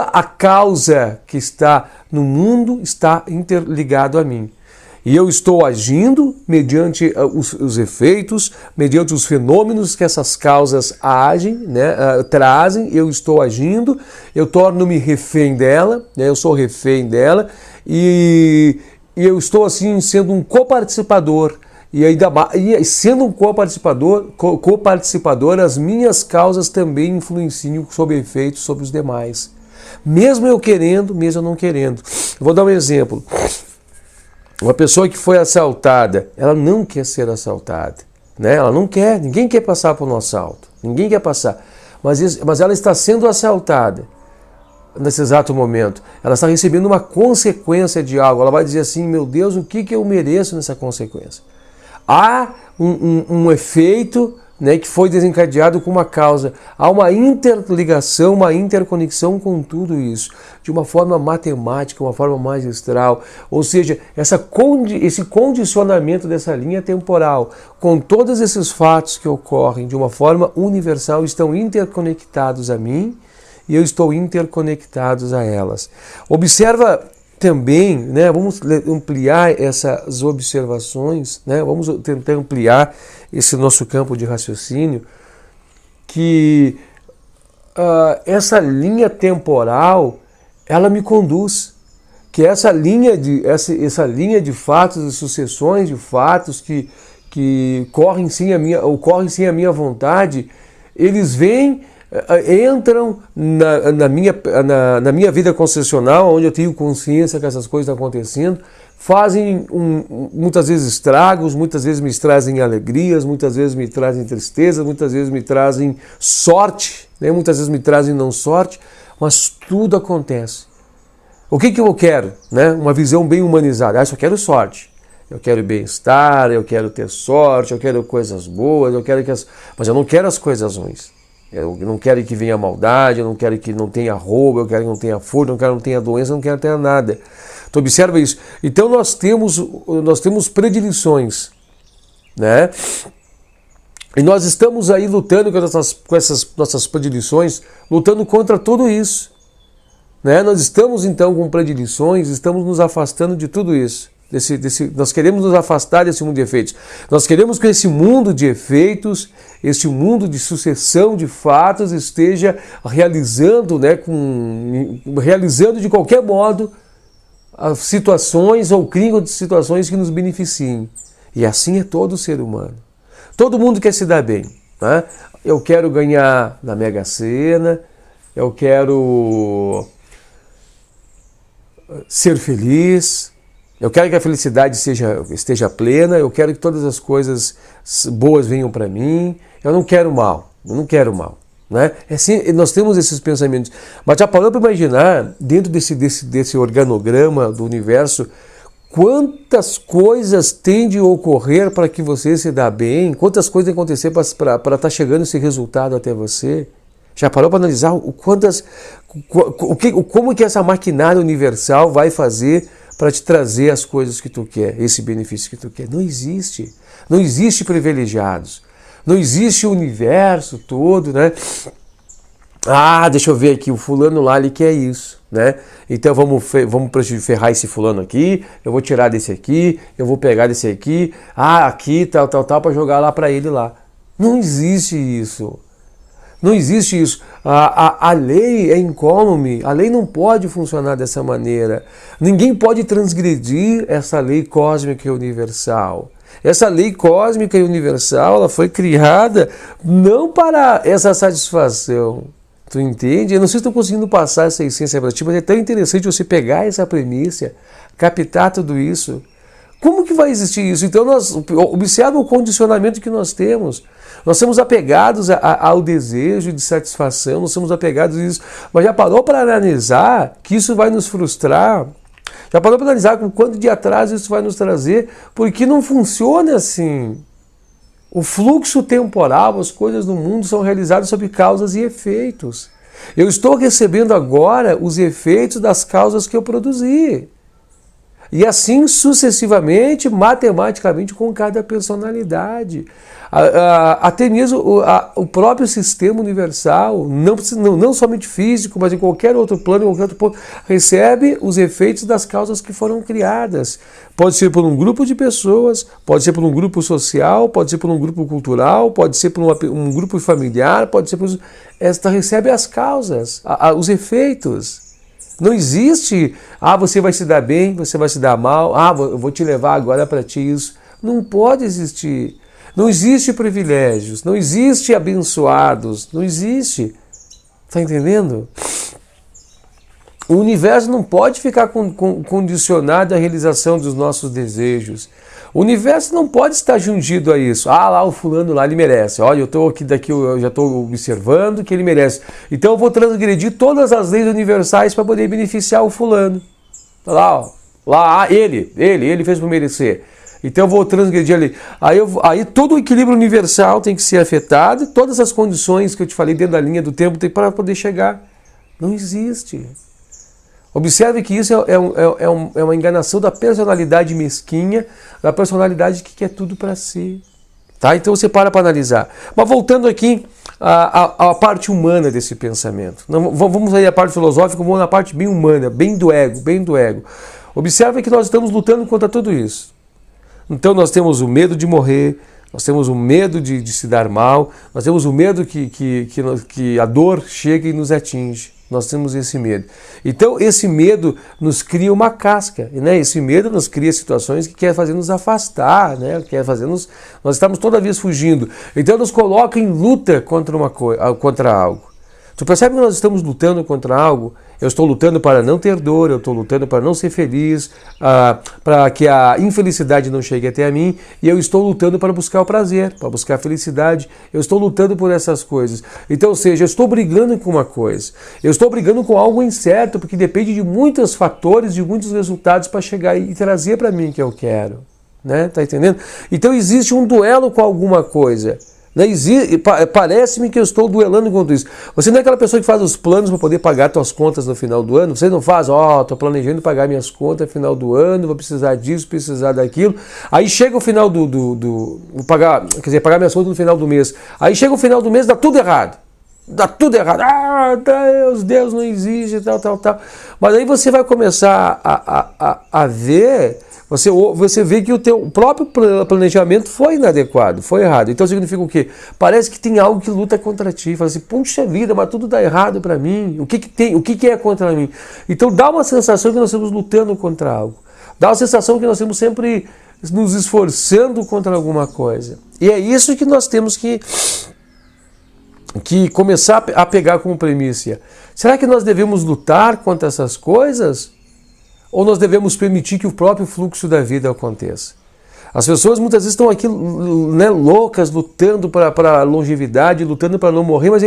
a causa que está no mundo está interligado a mim. E eu estou agindo mediante os efeitos, mediante os fenômenos que essas causas agem, né, trazem. Eu estou agindo, eu torno-me refém dela, né, eu sou refém dela, e eu estou assim sendo um coparticipador. E sendo um coparticipador, as minhas causas também influenciam sob efeitos sobre os demais. Mesmo eu querendo, mesmo eu não querendo. Eu vou dar um exemplo. Uma pessoa que foi assaltada, ela não quer ser assaltada, né? Ela não quer, ninguém quer passar por um assalto, ninguém quer passar, mas ela está sendo assaltada nesse exato momento, ela está recebendo uma consequência de algo, ela vai dizer assim, meu Deus, o que eu mereço nessa consequência? Há um efeito, né, que foi desencadeado com uma causa. Há uma interligação, uma interconexão com tudo isso, de uma forma matemática, uma forma magistral. Ou seja, esse condicionamento dessa linha temporal, com todos esses fatos que ocorrem de uma forma universal, estão interconectados a mim e eu estou interconectados a elas. Observa também, né, vamos ampliar essas observações, né, vamos tentar ampliar esse nosso campo de raciocínio, que essa linha temporal, ela me conduz, que essa linha de fatos e sucessões de fatos que ocorrem sem a minha vontade, eles vêm, entram na minha vida concessional, onde eu tenho consciência que essas coisas estão acontecendo, fazem muitas vezes estragos, muitas vezes me trazem alegrias, muitas vezes me trazem tristeza, muitas vezes me trazem sorte, né? Muitas vezes me trazem não sorte, mas tudo acontece. O que eu quero? Né? Uma visão bem humanizada. Eu só quero sorte. Eu quero bem-estar, eu quero ter sorte, eu quero coisas boas, mas eu não quero as coisas ruins. Eu não quero que venha maldade, eu não quero que não tenha roubo, eu quero que não tenha furto, eu não quero que não tenha doença, eu não quero ter nada. Então observa isso. Então nós temos predileções, né? E nós estamos aí lutando com essas nossas predileções, lutando contra tudo isso, né? Nós estamos então com predileções, estamos nos afastando de tudo isso. Nós queremos nos afastar desse mundo de efeitos. Nós queremos que esse mundo de efeitos, este mundo de sucessão de fatos esteja realizando, né, realizando de qualquer modo as situações ou criando de situações que nos beneficiem. E assim é todo ser humano. Todo mundo quer se dar bem, né? Eu quero ganhar na Mega Sena, eu quero ser feliz, eu quero que a felicidade esteja plena, eu quero que todas as coisas boas venham para mim, eu não quero mal, né? Assim, nós temos esses pensamentos. Mas já parou para imaginar, dentro desse organograma do universo, quantas coisas têm de ocorrer para que você se dê bem? Quantas coisas têm que acontecer para estar chegando esse resultado até você? Já parou para analisar como que essa maquinária universal vai fazer para te trazer as coisas que tu quer, esse benefício que tu quer? Não existe. Não existe privilegiados. Não existe o universo todo, né? Ah, deixa eu ver aqui, o fulano lá, ele quer isso, né? Então vamos ferrar esse fulano aqui, eu vou tirar desse aqui, eu vou pegar desse aqui, aqui, tal, para jogar lá para ele lá. Não existe isso. Não existe isso. A lei é incólume, a lei não pode funcionar dessa maneira. Ninguém pode transgredir essa lei cósmica e universal. Essa lei cósmica e universal, ela foi criada não para essa satisfação. Tu entende? Eu não sei se estou conseguindo passar essa essência para ti, mas é tão interessante você pegar essa premissa, captar tudo isso. Como que vai existir isso? Então, observa o condicionamento que nós temos. Nós somos apegados ao desejo de satisfação, nós somos apegados a isso. Mas já parou para analisar que isso vai nos frustrar? Já parou para analisar com quanto de atraso isso vai nos trazer? Porque não funciona assim. O fluxo temporal, as coisas do mundo são realizadas sob causas e efeitos. Eu estou recebendo agora os efeitos das causas que eu produzi. E assim sucessivamente, matematicamente, com cada personalidade. Até mesmo o próprio sistema universal, não somente físico, mas em qualquer outro plano, em qualquer outro ponto, recebe os efeitos das causas que foram criadas. Pode ser por um grupo de pessoas, pode ser por um grupo social, pode ser por um grupo cultural, pode ser por um grupo familiar, pode ser por... Esta recebe as causas, os efeitos. Não existe, você vai se dar bem, você vai se dar mal, eu vou te levar agora para ti isso. Não pode existir. Não existe privilégios, não existe abençoados, não existe. Está entendendo? O universo não pode ficar condicionado à realização dos nossos desejos. O universo não pode estar jungido a isso. Lá o fulano lá, ele merece. Olha, eu estou daqui, eu já estou observando que ele merece. Então eu vou transgredir todas as leis universais para poder beneficiar o fulano. Ele fez por merecer. Então eu vou transgredir ali. Aí todo o equilíbrio universal tem que ser afetado, todas as condições que eu te falei dentro da linha do tempo tem para poder chegar. Não existe. Observe que isso é uma enganação da personalidade mesquinha, da personalidade que quer tudo para si. Tá? Então você para analisar. Mas voltando aqui à parte humana desse pensamento. Vamos sair da parte filosófica, vamos na parte bem humana, bem do ego. Observe que nós estamos lutando contra tudo isso. Então nós temos o medo de morrer, nós temos o medo de se dar mal, nós temos o medo que a dor chegue e nos atinge. Nós temos esse medo. Então esse medo nos cria uma casca, né? Esse medo nos cria situações que quer fazer nos afastar, né? Nós estamos toda vez fugindo. Então nos coloca em luta contra algo. Tu percebe que nós estamos lutando contra algo? Eu estou lutando para não ter dor, eu estou lutando para não ser feliz, para que a infelicidade não chegue até a mim, e eu estou lutando para buscar o prazer, para buscar a felicidade, eu estou lutando por essas coisas. Então, ou seja, eu estou brigando com uma coisa, eu estou brigando com algo incerto, porque depende de muitos fatores, de muitos resultados para chegar e trazer para mim o que eu quero. Né? Tá entendendo? Então existe um duelo com alguma coisa. Parece-me que eu estou duelando contra isso. Você não é aquela pessoa que faz os planos para poder pagar suas contas no final do ano? Você não faz, estou planejando pagar minhas contas no final do ano, vou precisar disso, precisar daquilo. Aí chega o final pagar minhas contas no final do mês. Aí chega o final do mês, dá tudo errado. Dá tudo errado. Deus não existe, tal. Mas aí você vai começar a ver... Você vê que o teu próprio planejamento foi inadequado, foi errado. Então significa o quê? Parece que tem algo que luta contra ti. Fala assim, puxa vida, mas tudo dá errado para mim. O que é contra mim? Então dá uma sensação que nós estamos lutando contra algo. Dá uma sensação que nós estamos sempre nos esforçando contra alguma coisa. E é isso que nós temos que começar a pegar como premissa. Será que nós devemos lutar contra essas coisas? Ou nós devemos permitir que o próprio fluxo da vida aconteça? As pessoas muitas vezes estão aqui, né, loucas, lutando para a longevidade, lutando para não morrer, mas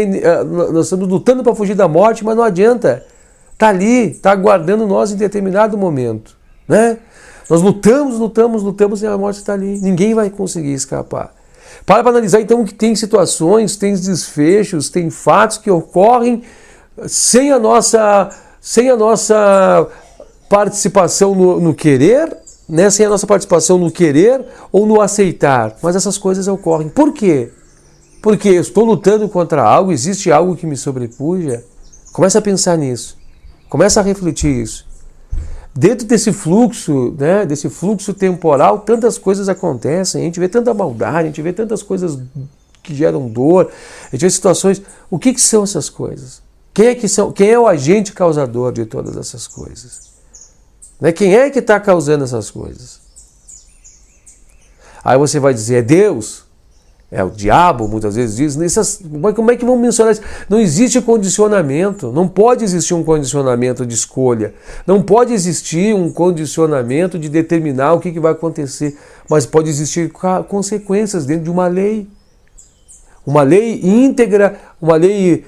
nós estamos lutando para fugir da morte, mas não adianta. Está ali, está aguardando nós em determinado momento. Né? Nós lutamos e a morte está ali. Ninguém vai conseguir escapar. Para analisar então que tem situações, tem desfechos, tem fatos que ocorrem sem a nossa participação no querer, né? Sem a nossa participação no querer ou no aceitar. Mas essas coisas ocorrem. Por quê? Porque eu estou lutando contra algo, existe algo que me sobrepuja. Começa a pensar nisso. Começa a refletir isso. Dentro desse fluxo, né, desse fluxo temporal, tantas coisas acontecem, a gente vê tanta maldade, a gente vê tantas coisas que geram dor, a gente vê situações. O que são essas coisas? Quem é o agente causador de todas essas coisas? Né? Quem é que está causando essas coisas? Aí você vai dizer, é Deus? É o diabo, muitas vezes diz. Mas como é que vamos mencionar isso? Não existe condicionamento, não pode existir um condicionamento de escolha, não pode existir um condicionamento de determinar o que vai acontecer, mas pode existir consequências dentro de uma lei. Uma lei íntegra, uma lei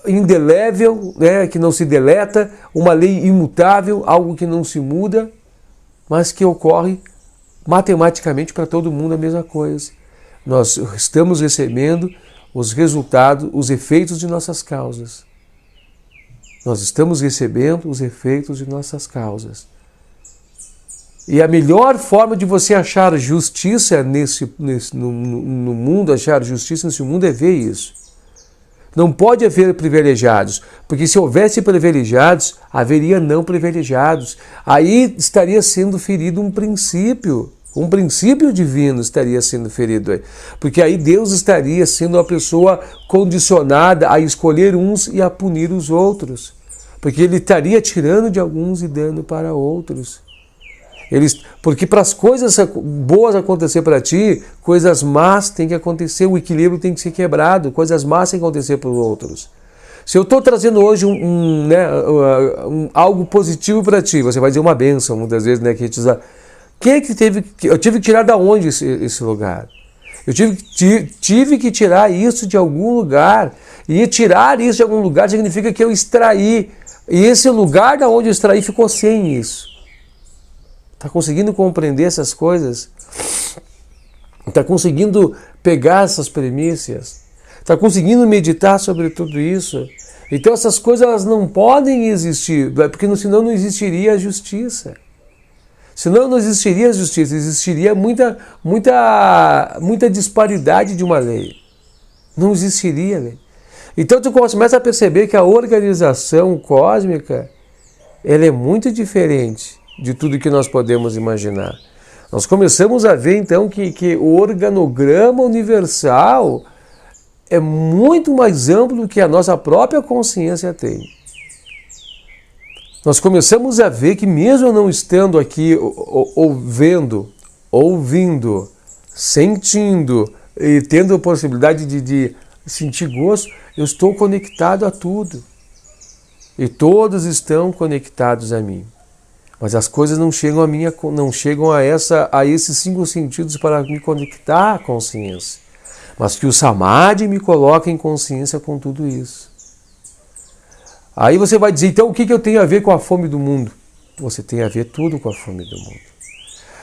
indelével, né, que não se deleta, uma lei imutável, algo que não se muda, mas que ocorre matematicamente para todo mundo a mesma coisa. Nós estamos recebendo os resultados, os efeitos de nossas causas. Nós estamos recebendo os efeitos de nossas causas. E a melhor forma de você achar justiça no mundo, achar justiça nesse mundo é ver isso. Não pode haver privilegiados, porque se houvesse privilegiados, haveria não privilegiados. Aí estaria sendo ferido um princípio divino estaria sendo ferido aí. Porque aí Deus estaria sendo uma pessoa condicionada a escolher uns e a punir os outros. Porque ele estaria tirando de alguns e dando para outros. Porque para as coisas boas acontecer para ti, coisas más têm que acontecer, o equilíbrio tem que ser quebrado, coisas más têm que acontecer para os outros. Se eu estou trazendo hoje algo positivo para ti, você vai dizer uma bênção, muitas vezes, né, que a gente usa. Eu tive que tirar da onde esse lugar? Eu tive que tirar isso de algum lugar. E tirar isso de algum lugar significa que eu extraí. E esse lugar da onde eu extraí ficou sem isso. Está conseguindo compreender essas coisas? Está conseguindo pegar essas premissas? Está conseguindo meditar sobre tudo isso? Então essas coisas elas não podem existir, porque senão não existiria a justiça. Senão não existiria a justiça, existiria muita disparidade de uma lei. Não existiria lei. Então tu começa a perceber que a organização cósmica ela é muito diferente de tudo que nós podemos imaginar. Nós começamos a ver então que o organograma universal é muito mais amplo do que a nossa própria consciência tem. Nós começamos a ver que mesmo não estando aqui ouvindo, sentindo e tendo a possibilidade de sentir gosto, eu estou conectado a tudo. E todos estão conectados a mim. Mas as coisas não chegam a esses 5 sentidos para me conectar à consciência. Mas que o Samadhi me coloca em consciência com tudo isso. Aí você vai dizer, então o que eu tenho a ver com a fome do mundo? Você tem a ver tudo com a fome do mundo.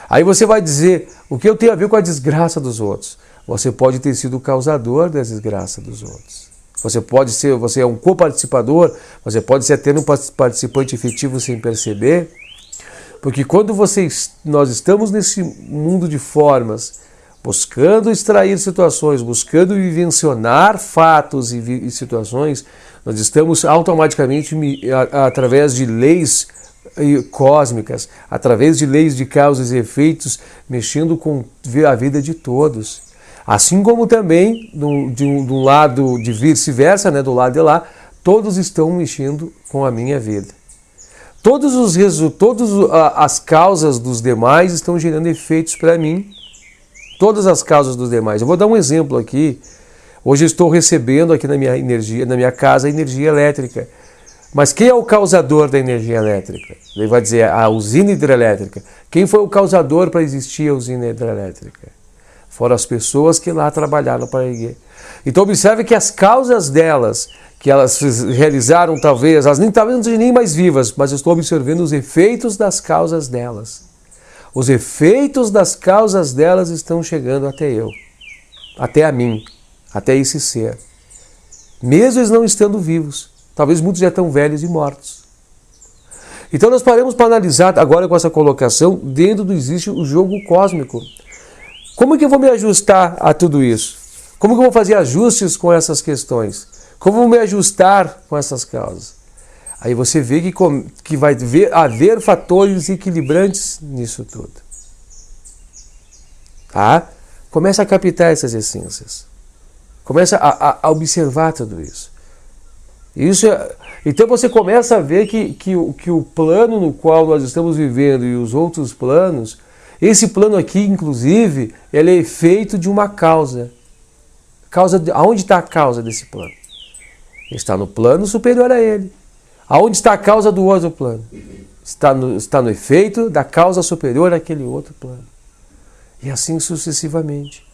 Aí você vai dizer, o que eu tenho a ver com a desgraça dos outros? Você pode ter sido o causador da desgraça dos outros. Você é um coparticipador, você pode ser até um participante efetivo sem perceber. Porque quando nós estamos nesse mundo de formas, buscando extrair situações, buscando vivencionar fatos e situações, nós estamos automaticamente, através de leis cósmicas, através de leis de causas e efeitos, mexendo com a vida de todos. Assim como também, do lado de vice-versa, né, do lado de lá, todos estão mexendo com a minha vida. Todas as causas dos demais estão gerando efeitos para mim. Todas as causas dos demais. Eu vou dar um exemplo aqui. Hoje eu estou recebendo aqui na minha casa energia elétrica. Mas quem é o causador da energia elétrica? Ele vai dizer a usina hidrelétrica. Quem foi o causador para existir a usina hidrelétrica? Foram as pessoas que lá trabalharam para erguer. Então observe que as causas delas, que elas realizaram talvez, elas talvez não sejam nem mais vivas, mas eu estou observando os efeitos das causas delas. Os efeitos das causas delas estão chegando até eu, até a mim, até esse ser. Mesmo eles não estando vivos. Talvez muitos já estão velhos e mortos. Então nós paramos para analisar agora com essa colocação, dentro do existe o jogo cósmico. Como é que eu vou me ajustar a tudo isso? Como que eu vou fazer ajustes com essas questões? Como eu vou me ajustar com essas causas? Aí você vê que vai haver fatores equilibrantes nisso tudo. Tá? Começa a captar essas essências. Começa a observar tudo isso. Então você começa a ver que o plano no qual nós estamos vivendo e os outros planos, esse plano aqui, inclusive, ele é efeito de uma causa. Aonde está a causa desse plano? Está no plano superior a ele. Aonde está a causa do outro plano? Está no efeito da causa superior àquele outro plano. E assim sucessivamente.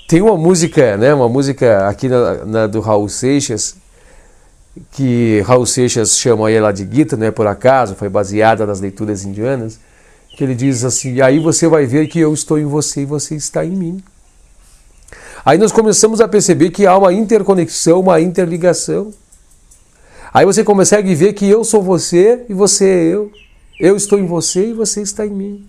Tem uma música, né, uma música aqui do Raul Seixas, que Raul Seixas chama ela de Gita, não é por acaso, foi baseada nas leituras indianas, que ele diz assim, aí você vai ver que eu estou em você e você está em mim. Aí nós começamos a perceber que há uma interconexão, uma interligação. Aí você consegue ver que eu sou você e você é eu estou em você e você está em mim.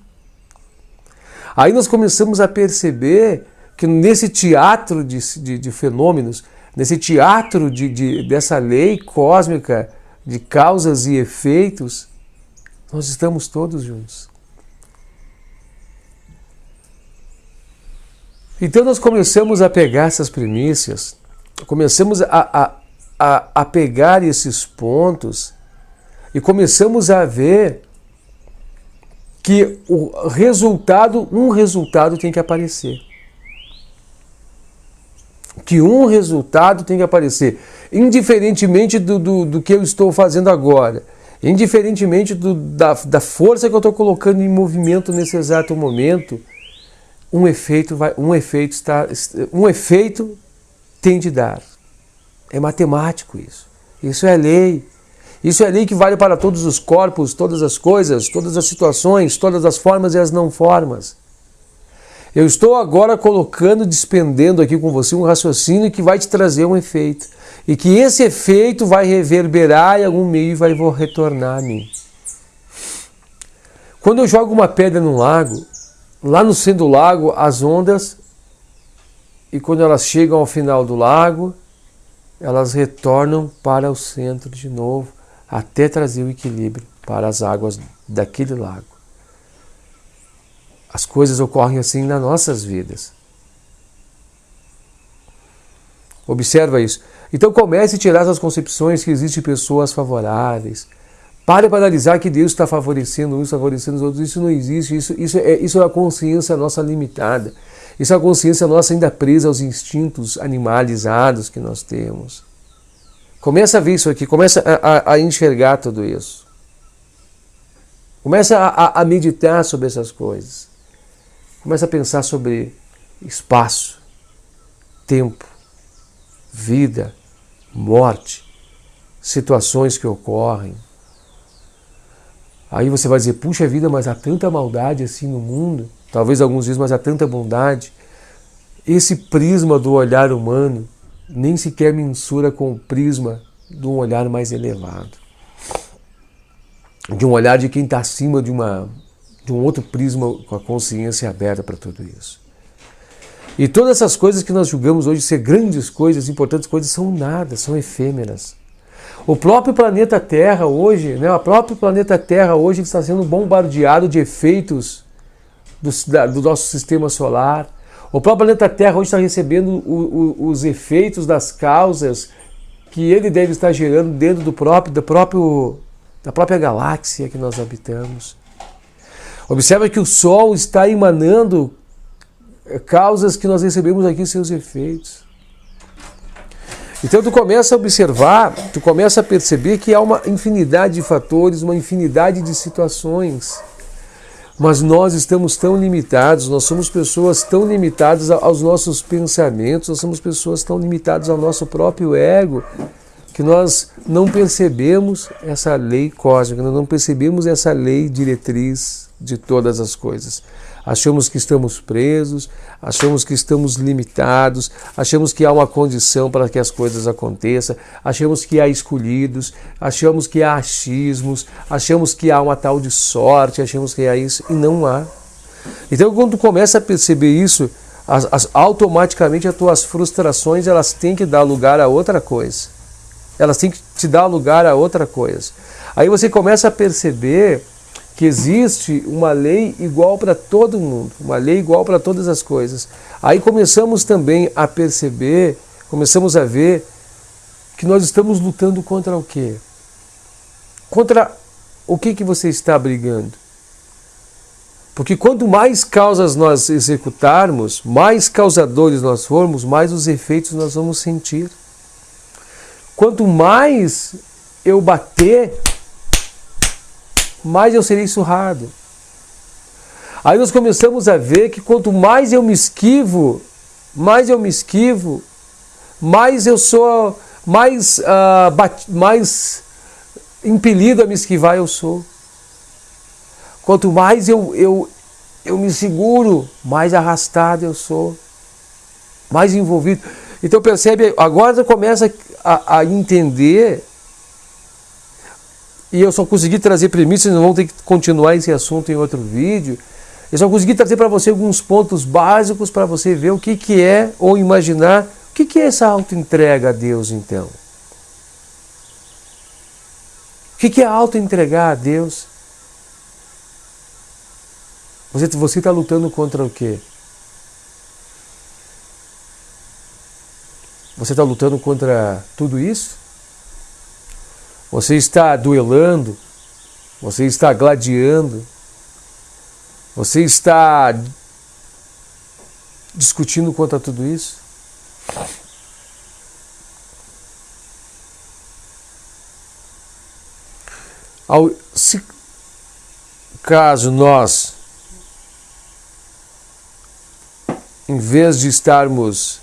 Aí nós começamos a perceber que nesse teatro de fenômenos, nesse teatro dessa lei cósmica de causas e efeitos, nós estamos todos juntos. Então nós começamos a pegar essas premissas, começamos a pegar esses pontos e começamos a ver que um resultado tem que aparecer. Que um resultado tem que aparecer, indiferentemente do que eu estou fazendo agora, indiferentemente da força que eu estou colocando em movimento nesse exato momento, um efeito tem de dar. É matemático isso. Isso é lei. Isso é lei que vale para todos os corpos, todas as coisas, todas as situações, todas as formas e as não formas. Eu estou agora despendendo aqui com você um raciocínio que vai te trazer um efeito. E que esse efeito vai reverberar em algum meio e vai retornar a mim. Quando eu jogo uma pedra no lago, lá no centro do lago, as ondas, e quando elas chegam ao final do lago, elas retornam para o centro de novo, até trazer o equilíbrio para as águas daquele lago. As coisas ocorrem assim nas nossas vidas. Observa isso. Então comece a tirar essas concepções que existem pessoas favoráveis. Pare para analisar que Deus está favorecendo uns, favorecendo os outros. Isso não existe. Isso é a consciência nossa limitada. Isso é a consciência nossa ainda presa aos instintos animalizados que nós temos. Começa a ver isso aqui. Começa a enxergar tudo isso. Começa a meditar sobre essas coisas. Começa a pensar sobre espaço, tempo, vida, morte, situações que ocorrem. Aí você vai dizer, puxa vida, mas há tanta maldade assim no mundo. Talvez alguns dizem, mas há tanta bondade. Esse prisma do olhar humano nem sequer mensura com o prisma de um olhar mais elevado. De um olhar de quem está acima de um outro prisma com a consciência aberta para tudo isso. E todas essas coisas que nós julgamos hoje ser grandes coisas, importantes coisas, são nada, são efêmeras. O próprio planeta Terra hoje, está sendo bombardeado de efeitos do nosso sistema solar. O próprio planeta Terra hoje está recebendo os efeitos das causas que ele deve estar gerando dentro da própria galáxia que nós habitamos. Observa que o Sol está emanando causas que nós recebemos aqui, seus efeitos. Então tu começa a observar, tu começa a perceber que há uma infinidade de fatores, uma infinidade de situações. Mas nós estamos tão limitados, nós somos pessoas tão limitadas aos nossos pensamentos, nós somos pessoas tão limitadas ao nosso próprio ego, que nós não percebemos essa lei cósmica, nós não percebemos essa lei diretriz de todas as coisas. Achamos que estamos presos, achamos que estamos limitados, achamos que há uma condição para que as coisas aconteçam, achamos que há escolhidos, achamos que há achismos, achamos que há uma tal de sorte, achamos que há isso, e não há. Então, quando tu começa a perceber isso, automaticamente as tuas frustrações elas têm que dar lugar a outra coisa. Elas têm que te dar lugar a outra coisa. Aí você começa a perceber que existe uma lei igual para todo mundo, uma lei igual para todas as coisas. Aí começamos também a perceber, começamos a ver que nós estamos lutando contra o quê? Contra o que você está brigando? Porque quanto mais causas nós executarmos, mais causadores nós formos, mais os efeitos nós vamos sentir. Quanto mais eu bater, mais eu serei surrado. Aí nós começamos a ver que quanto mais eu me esquivo, mais eu sou, mais impelido a me esquivar eu sou. Quanto mais eu me seguro, mais arrastado eu sou, mais envolvido. Então percebe, agora você começa a entender. E eu só consegui trazer premissas, não vamos ter que continuar esse assunto em outro vídeo. Eu só consegui trazer para você alguns pontos básicos para você ver o que é, ou imaginar, o que é essa auto-entrega a Deus, então. O que é auto-entregar a Deus? Você está lutando contra o quê? Você está lutando contra tudo isso? Você está duelando, você está gladiando, você está discutindo contra tudo isso? Se caso nós, em vez de estarmos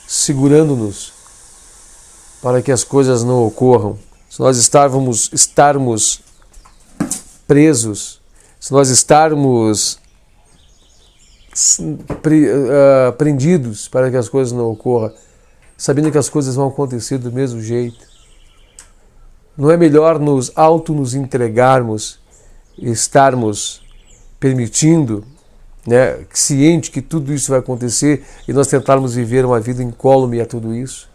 segurando-nos para que as coisas não ocorram, se nós estarmos presos, se nós estarmos prendidos para que as coisas não ocorram, sabendo que as coisas vão acontecer do mesmo jeito, não é melhor nos entregarmos e estarmos permitindo, né, ciente que tudo isso vai acontecer e nós tentarmos viver uma vida incólume a tudo isso?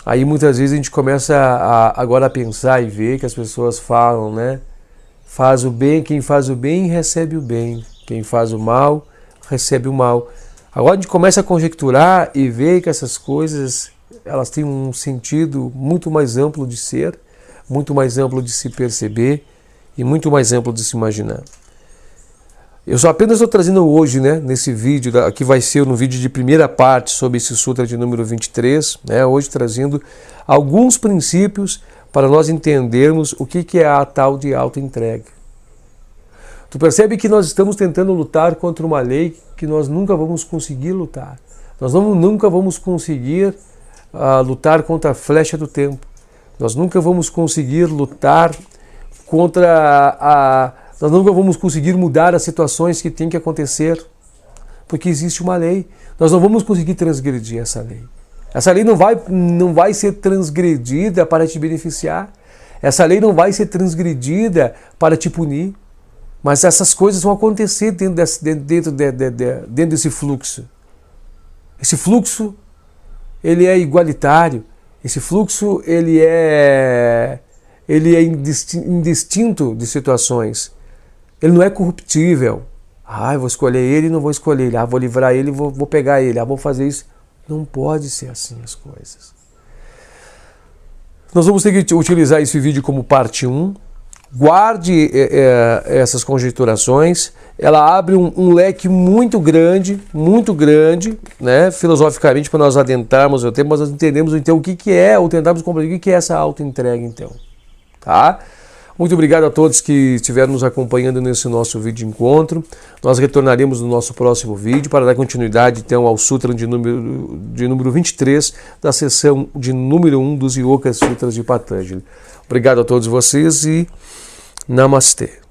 Aí muitas vezes a gente começa agora a pensar e ver que as pessoas falam, né? Faz o bem, quem faz o bem recebe o bem, quem faz o mal recebe o mal. Agora a gente começa a conjecturar e ver que essas coisas, elas têm um sentido muito mais amplo de ser, muito mais amplo de se perceber e muito mais amplo de se imaginar. Eu só apenas estou trazendo hoje, né, nesse vídeo, que vai ser no vídeo de primeira parte sobre esse Sutra de número 23, né, hoje trazendo alguns princípios para nós entendermos o que é a tal de auto-entrega. Tu percebe que nós estamos tentando lutar contra uma lei que nós nunca vamos conseguir lutar. Nós nunca vamos conseguir lutar contra a flecha do tempo. Nós nunca vamos conseguir lutar contra nós nunca vamos conseguir mudar as situações que têm que acontecer, porque existe uma lei. Nós não vamos conseguir transgredir essa lei. Essa lei não vai ser transgredida para te beneficiar. Essa lei não vai ser transgredida para te punir. Mas essas coisas vão acontecer dentro desse fluxo. Esse fluxo, ele é igualitário. Esse fluxo, ele é indistinto de situações. Ele não é corruptível. Eu vou escolher ele e não vou escolher ele. Vou livrar ele e vou pegar ele. Vou fazer isso. Não pode ser assim as coisas. Nós vamos ter que utilizar esse vídeo como parte 1. Guarde essas conjecturações ela abre um leque muito grande, né, filosoficamente, para nós adentrarmos o tema, mas nós entendemos então o que é, ou tentarmos compreender o que é essa auto-entrega, então. Tá? Muito obrigado a todos que estiveram nos acompanhando nesse nosso vídeo encontro. Nós retornaremos no nosso próximo vídeo para dar continuidade então ao Sutra de número 23 da sessão de número 1 dos Yoga Sutras de Patanjali. Obrigado a todos vocês e Namastê.